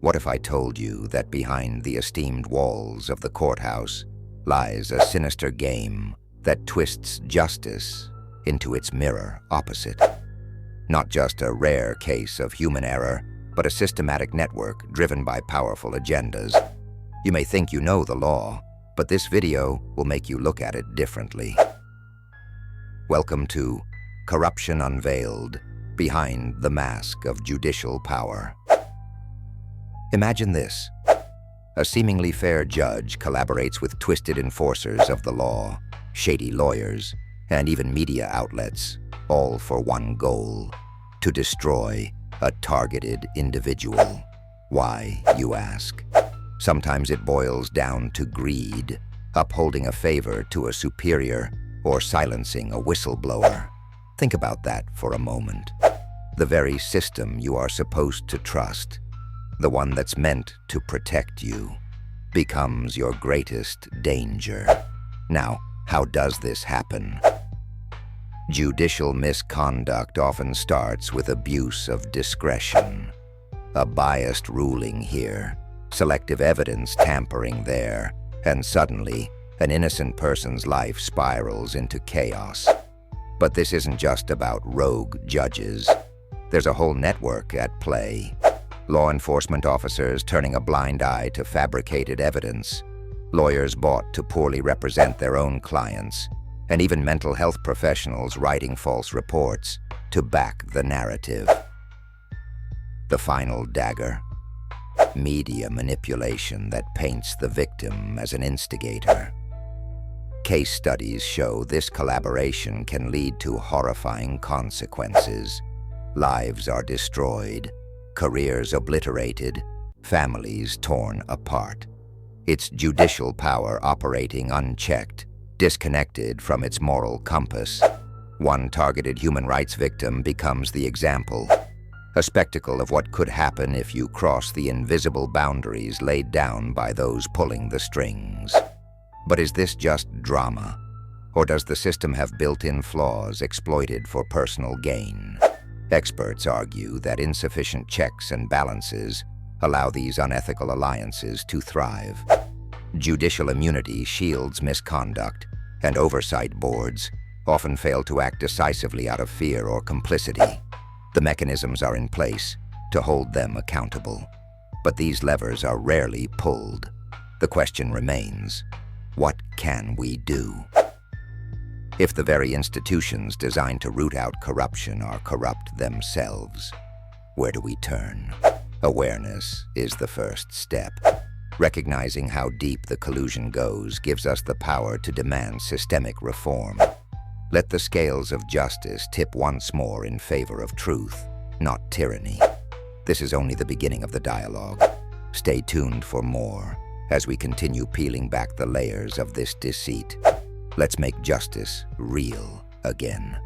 What if I told you that behind the esteemed walls of the courthouse lies a sinister game that twists justice into its mirror opposite? Not just a rare case of human error, but a systematic network driven by powerful agendas. You may think you know the law, but this video will make you look at it differently. Welcome to Corruption Unveiled, Behind the Mask of Judicial Power. Imagine this. A seemingly fair judge collaborates with twisted enforcers of the law, shady lawyers, and even media outlets, all for one goal: to destroy a targeted individual. Why, you ask? Sometimes it boils down to greed, upholding a favor to a superior or silencing a whistleblower. Think about that for a moment. The very system you are supposed to trust, the one that's meant to protect you, becomes your greatest danger. Now, how does this happen? Judicial misconduct often starts with abuse of discretion. A biased ruling here, selective evidence tampering there, and suddenly, an innocent person's life spirals into chaos. But this isn't just about rogue judges. There's a whole network at play. Law enforcement officers turning a blind eye to fabricated evidence, lawyers bought to poorly represent their own clients, and even mental health professionals writing false reports to back the narrative. The final dagger: media manipulation that paints the victim as an instigator. Case studies show this collaboration can lead to horrifying consequences. Lives are destroyed, careers obliterated, families torn apart. It's judicial power operating unchecked, disconnected from its moral compass. One targeted human rights victim becomes the example, a spectacle of what could happen if you cross the invisible boundaries laid down by those pulling the strings. But is this just drama, or does the system have built-in flaws exploited for personal gain? Experts argue that insufficient checks and balances allow these unethical alliances to thrive. Judicial immunity shields misconduct, and oversight boards often fail to act decisively out of fear or complicity. The mechanisms are in place to hold them accountable, but these levers are rarely pulled. The question remains, what can we do? If the very institutions designed to root out corruption are corrupt themselves, where do we turn? Awareness is the first step. Recognizing how deep the collusion goes gives us the power to demand systemic reform. Let the scales of justice tip once more in favor of truth, not tyranny. This is only the beginning of the dialogue. Stay tuned for more as we continue peeling back the layers of this deceit. Let's make justice real again.